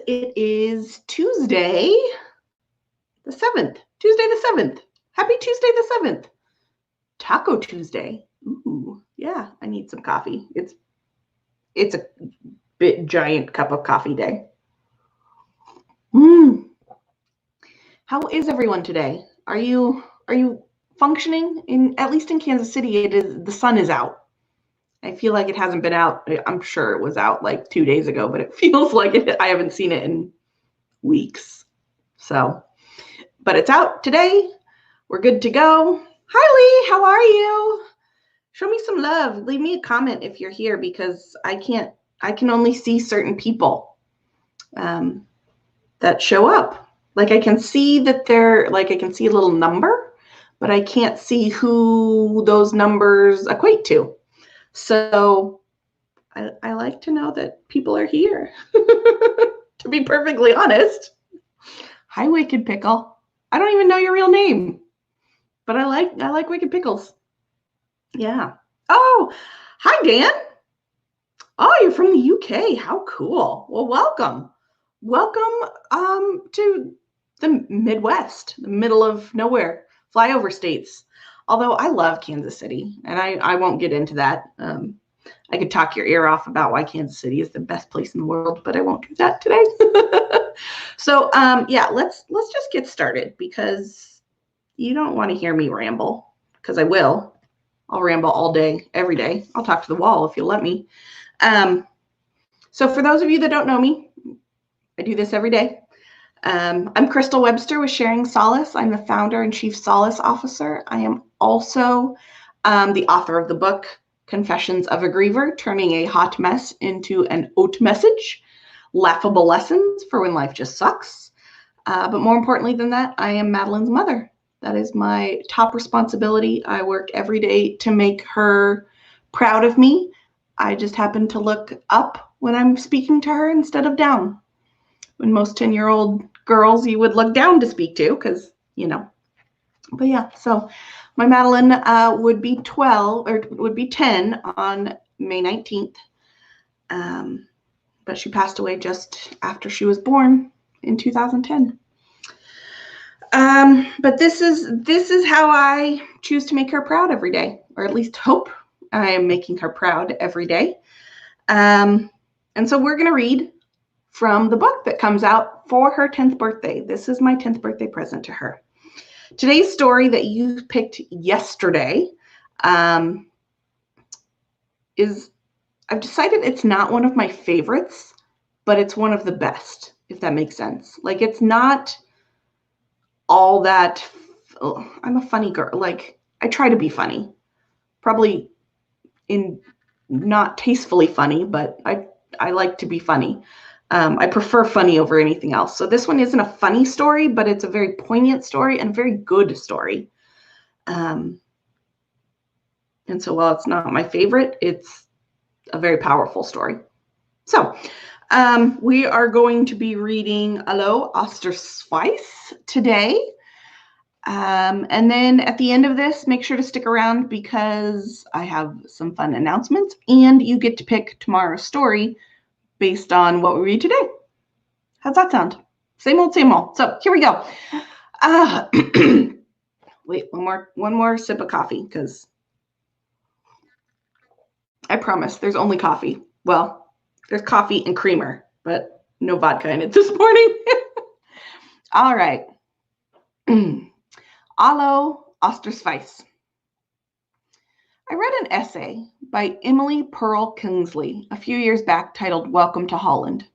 It is Tuesday the 7th. Tuesday the 7th. Happy Tuesday the 7th. Taco Tuesday. Ooh, yeah, I need some coffee. It's a bit giant cup of coffee day. How is everyone today? Are you functioning? At least in Kansas City, the sun is out. I feel like it hasn't been out. I'm sure it was out like 2 days ago, but it feels like I haven't seen it in weeks. So, but it's out today. We're good to go. Hi, Lee. How are you? Show me some love. Leave me a comment if you're here, because I can only see certain people that show up. Like I can see that I can see a little number, but I can't see who those numbers equate to. So I like to know that people are here, to be perfectly honest. Hi, Wicked Pickle. I don't even know your real name, but I like Wicked Pickles. Yeah. Oh, hi, Dan. Oh, you're from the UK. How cool. Well, welcome. Welcome to the Midwest, the middle of nowhere, flyover states. Although I love Kansas City, and I won't get into that. I could talk your ear off about why Kansas City is the best place in the world, but I won't do that today. So yeah, let's just get started, because you don't want to hear me ramble, because I will. I'll ramble all day, every day. I'll talk to the wall if you'll let me. So for those of you that don't know me, I do this every day. I'm Crystal Webster with Sharing Solace. I'm the founder and chief solace officer. I am also the author of the book, Confessions of a Griever, Turning a Hot Mess into an Haute Message, Laughable Lessons for When Life Just Sucks. But more importantly than that, I am Madeline's mother. That is my top responsibility. I work every day to make her proud of me. I just happen to look up when I'm speaking to her instead of down. When most 10-year-old girls you would look down to speak to, because, you know. But yeah, so my Madeline would be 12, or would be 10 on May 19th. But she passed away just after she was born in 2010. But this is how I choose to make her proud every day, or at least hope I am making her proud every day. And so we're going to read from the book that comes out for her 10th birthday. This is my 10th birthday present to her. Today's story that you picked yesterday is, I've decided it's not one of my favorites, but it's one of the best, if that makes sense. Like, it's not all that, I'm a funny girl. Like, I try to be funny, probably in not tastefully funny, but I like to be funny. I prefer funny over anything else. So this one isn't a funny story, but it's a very poignant story and a very good story. And so while it's not my favorite, it's a very powerful story. So we are going to be reading Hallo aus der Schweiz today. And then at the end of this, make sure to stick around, because I have some fun announcements, and you get to pick tomorrow's story based on what we read today. How's that sound? Same old, same old. So here we go. Wait, one more sip of coffee, because I promise there's only coffee. Well, there's coffee and creamer, but no vodka in it this morning. All right. Hallo aus der Schweiz. I read an essay by Emily Pearl Kingsley a few years back titled Welcome to Holland.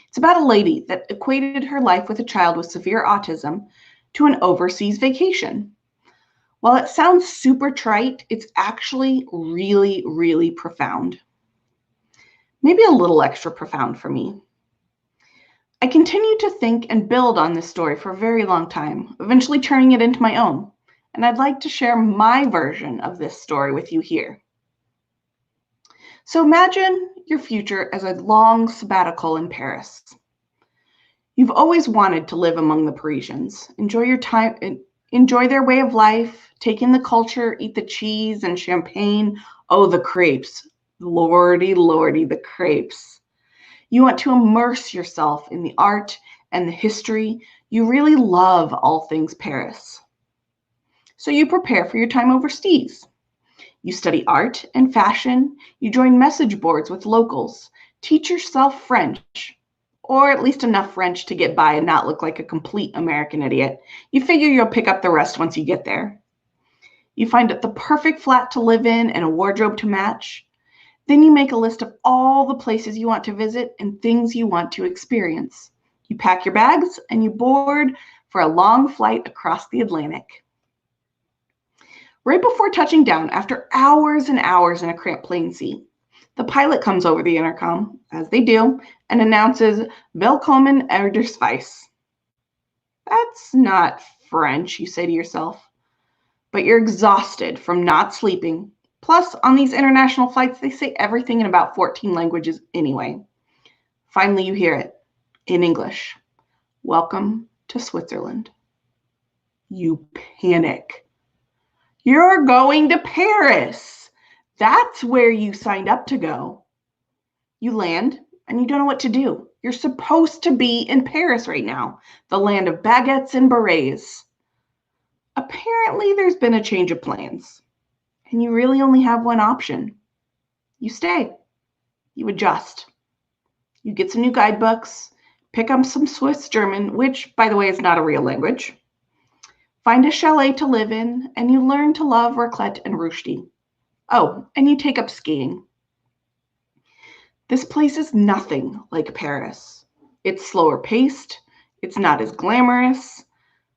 It's about a lady that equated her life with a child with severe autism to an overseas vacation. While it sounds super trite, it's actually really, really profound. Maybe a little extra profound for me. I continued to think and build on this story for a very long time, eventually turning it into my own. And I'd like to share my version of this story with you here. So imagine your future as a long sabbatical in Paris. You've always wanted to live among the Parisians, enjoy your time, enjoy their way of life, take in the culture, eat the cheese and champagne. Oh, the crepes. Lordy, lordy, the crepes. You want to immerse yourself in the art and the history. You really love all things Paris. So you prepare for your time overseas. You study art and fashion. You join message boards with locals. Teach yourself French, or at least enough French to get by and not look like a complete American idiot. You figure you'll pick up the rest once you get there. You find the perfect flat to live in and a wardrobe to match. Then you make a list of all the places you want to visit and things you want to experience. You pack your bags and you board for a long flight across the Atlantic. Right before touching down, after hours and hours in a cramped plane seat, the pilot comes over the intercom, as they do, and announces, "Willkommen der Schweiz." That's not French, you say to yourself, but you're exhausted from not sleeping. Plus, on these international flights, they say everything in about 14 languages anyway. Finally, you hear it in English. "Welcome to Switzerland." You panic. You're going to Paris. That's where you signed up to go. You land and you don't know what to do. You're supposed to be in Paris right now, the land of baguettes and berets. Apparently, there's been a change of plans, and you really only have one option. You stay. You adjust. You get some new guidebooks, pick up some Swiss German, which, by the way, is not a real language. Find a chalet to live in, and you learn to love raclette and rosti. Oh, and you take up skiing. This place is nothing like Paris. It's slower paced, it's not as glamorous,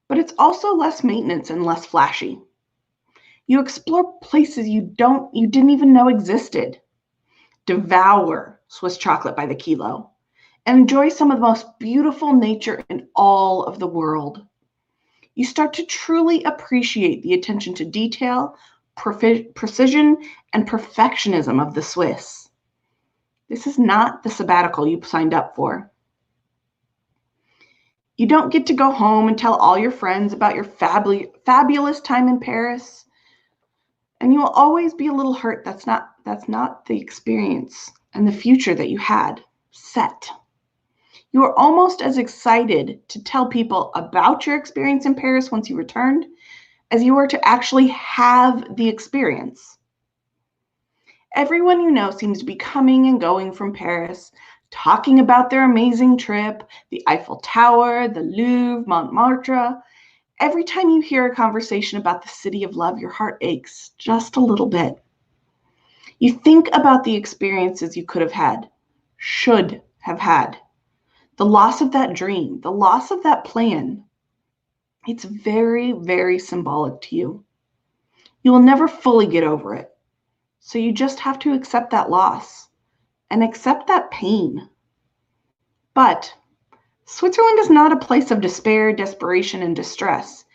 but it's also less maintenance and less flashy. You explore places you didn't even know existed. Devour Swiss chocolate by the kilo, and enjoy some of the most beautiful nature in all of the world. You start to truly appreciate the attention to detail, precision, and perfectionism of the Swiss. This is not the sabbatical you signed up for. You don't get to go home and tell all your friends about your fabulous time in Paris. And you will always be a little hurt that's not the experience and the future that you had set. You are almost as excited to tell people about your experience in Paris once you returned as you were to actually have the experience. Everyone you know seems to be coming and going from Paris, talking about their amazing trip, the Eiffel Tower, the Louvre, Montmartre. Every time you hear a conversation about the city of love, your heart aches just a little bit. You think about the experiences you could have had, should have had, the loss of that dream, the loss of that plan. It's very, very symbolic to you. You will never fully get over it. So you just have to accept that loss and accept that pain. But Switzerland is not a place of despair, desperation, and distress.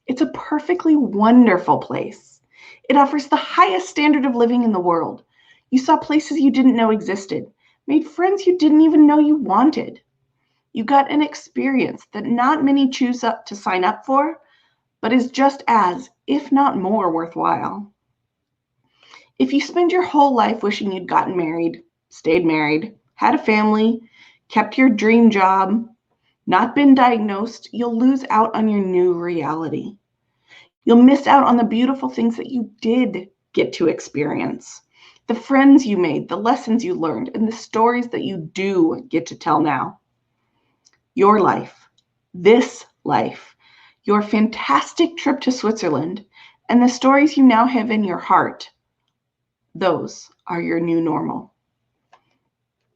It's a perfectly wonderful place. It offers the highest standard of living in the world. You saw places you didn't know existed, made friends you didn't even know you wanted. You got an experience that not many choose to sign up for, but is just as, if not more, worthwhile. If you spend your whole life wishing you'd gotten married, stayed married, had a family, kept your dream job, not been diagnosed, you'll lose out on your new reality. You'll miss out on the beautiful things that you did get to experience, the friends you made, the lessons you learned, and the stories that you do get to tell now. Your life, this life, your fantastic trip to Switzerland, and the stories you now have in your heart, those are your new normal.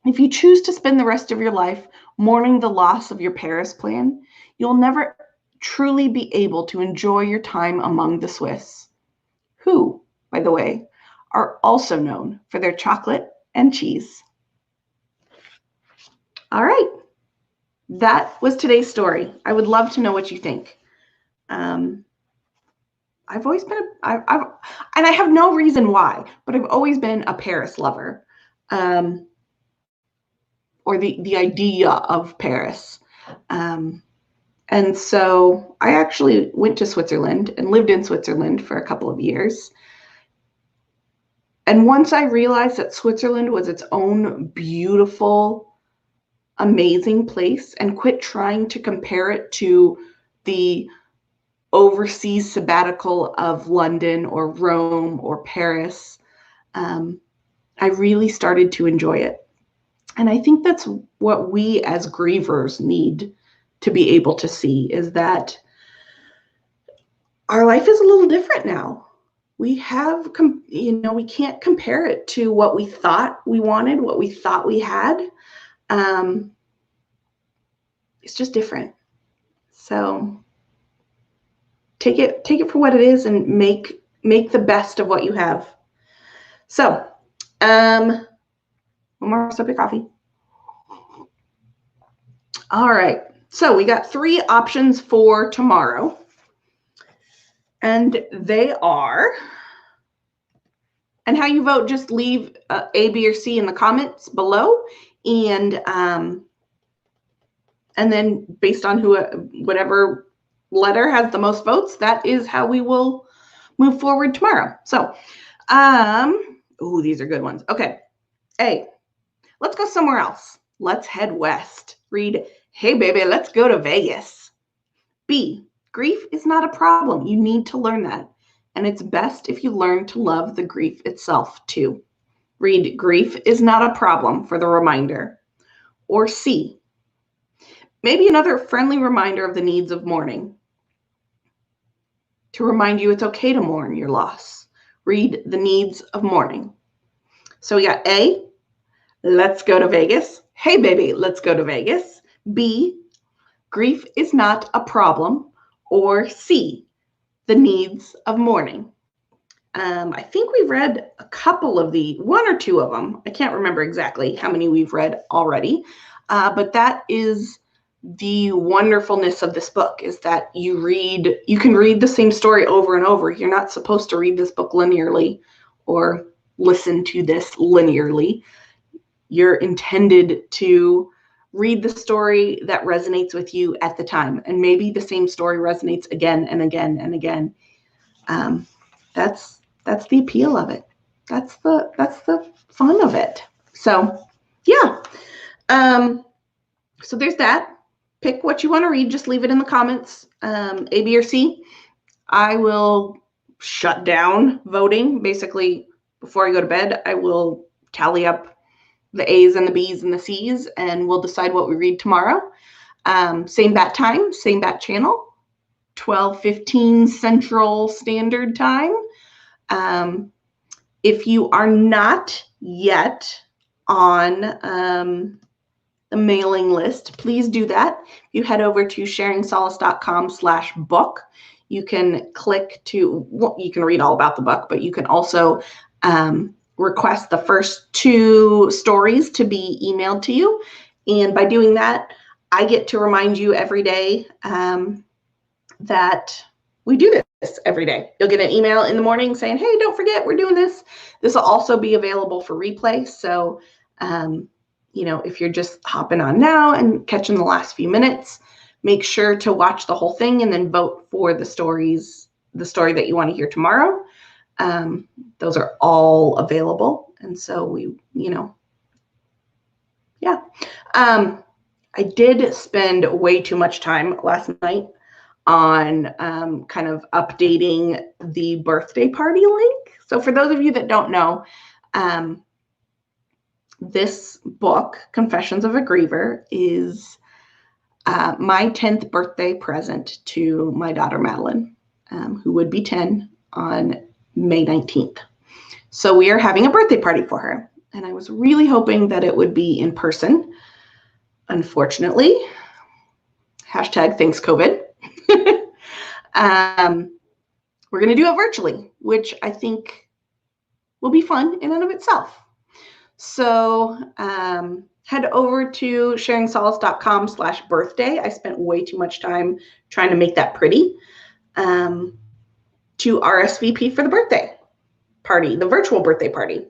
If you choose to spend the rest of your life mourning the loss of your Paris plan, you'll never truly be able to enjoy your time among the Swiss, who, by the way, are also known for their chocolate and cheese. All right, that was today's story. I would love to know what you think. I've always been, and I have no reason why, but I've always been a Paris lover, or the idea of Paris. And so I actually went to Switzerland and lived in Switzerland for a couple of years. And once I realized that Switzerland was its own beautiful amazing place and quit trying to compare it to the overseas sabbatical of London or Rome or Paris. I really started to enjoy it. And I think that's what we as grievers need to be able to see, is that our life is a little different now. We have, we can't compare it to what we thought we wanted, what we thought we had. It's just different. So take it for what it is and make the best of what you have. So, one more sip of coffee. All right. So we got 3 options for tomorrow. And they are, and how you vote, just leave A, B, or C in the comments below. And then based on whatever letter has the most votes, that is how we will move forward tomorrow. So, these are good ones. Okay. A, let's go somewhere else. Let's head west. Read, hey, baby, let's go to Vegas. B, grief is not a problem. You need to learn that. And it's best if you learn to love the grief itself too. Read, grief is not a problem, for the reminder. Or C, maybe another friendly reminder of the needs of mourning, to remind you it's okay to mourn your loss. Read, the needs of mourning. So we got A, let's go to Vegas. Hey, baby, let's go to Vegas. B, grief is not a problem. Or C, the needs of mourning. I think we've read a couple of the, 1 or 2 of them. I can't remember exactly how many we've read already, but that is the wonderfulness of this book, is that you can read the same story over and over. You're not supposed to read this book linearly or listen to this linearly. You're intended to read the story that resonates with you at the time, and maybe the same story resonates again and again and again. That's the appeal of it. That's the fun of it. So yeah. So there's that. Pick what you want to read. Just leave it in the comments. A, B, or C. I will shut down voting. Basically, before I go to bed, I will tally up the A's and the B's and the C's, and we'll decide what we read tomorrow. Same bat time, same bat channel, 12:15 Central Standard Time. If you are not yet on the mailing list, please do that. You head over to sharingsolace.com/book. You can click to, well, you can read all about the book, but you can also request the first 2 stories to be emailed to you. And by doing that, I get to remind you every day that we do this every day. You'll get an email in the morning saying, hey, don't forget, we're doing this. This will also be available for replay. So, if you're just hopping on now and catching the last few minutes, make sure to watch the whole thing and then vote for the story that you want to hear tomorrow. Those are all available. And so we, yeah. I did spend way too much time last night on kind of updating the birthday party link. So for those of you that don't know, this book, Confessions of a Griever, is my 10th birthday present to my daughter, Madeline, who would be 10 on May 19th. So we are having a birthday party for her. And I was really hoping that it would be in person. Unfortunately, #thanks COVID. We're going to do it virtually, which I think will be fun in and of itself. So head over to sharingsolace.com/birthday. I spent way too much time trying to make that pretty, to RSVP for the birthday party, the virtual birthday party.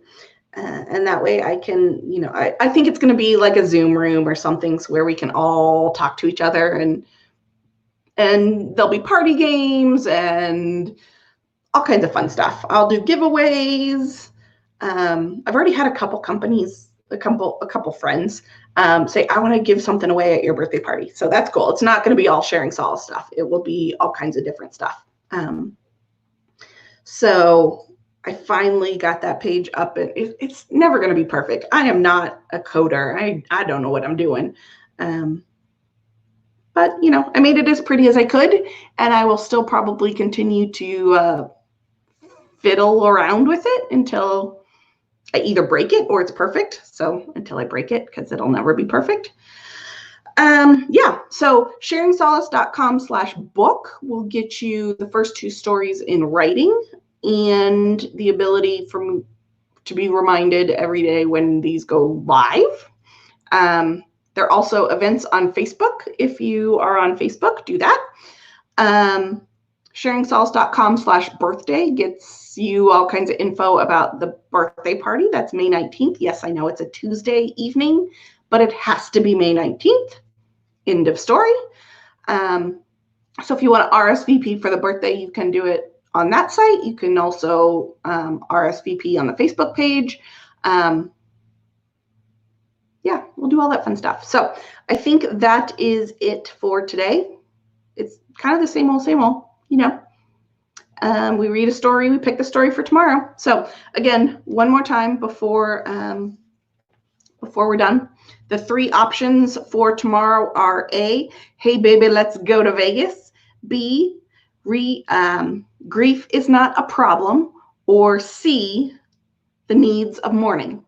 And that way I can, I think it's going to be like a Zoom room or something where we can all talk to each other, and there'll be party games and all kinds of fun stuff. I'll do giveaways. I've already had a couple companies a couple friends say, I want to give something away at your birthday party. So that's cool. It's not going to be all sharing solace stuff. It will be all kinds of different stuff. So I finally got that page up, and it's never going to be perfect. I am not a coder. I don't know what I'm doing. But, you know, I made it as pretty as I could, and I will still probably continue to fiddle around with it until I either break it or it's perfect. So until I break it, because it'll never be perfect. Yeah, so sharingsolace.com/book will get you the first 2 stories in writing and the ability to be reminded every day when these go live. There are also events on Facebook. If you are on Facebook, do that. Sharingsolace.com/birthday gets you all kinds of info about the birthday party. That's May 19th. Yes, I know it's a Tuesday evening, but it has to be May 19th. End of story. So if you want to RSVP for the birthday, you can do it on that site. You can also RSVP on the Facebook page. Yeah, we'll do all that fun stuff. So I think that is it for today. It's kind of the same old, you know. We read a story, we pick the story for tomorrow. So again, one more time before we're done. The 3 options for tomorrow are A, hey baby, let's go to Vegas. B, grief is not a problem. Or C, the needs of mourning.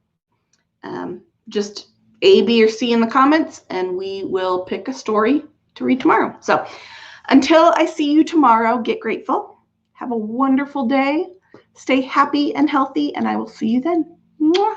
Just A, B, or C in the comments, and we will pick a story to read tomorrow. So until I see you tomorrow, get grateful. Have a wonderful day. Stay happy and healthy, and I will see you then. Mwah.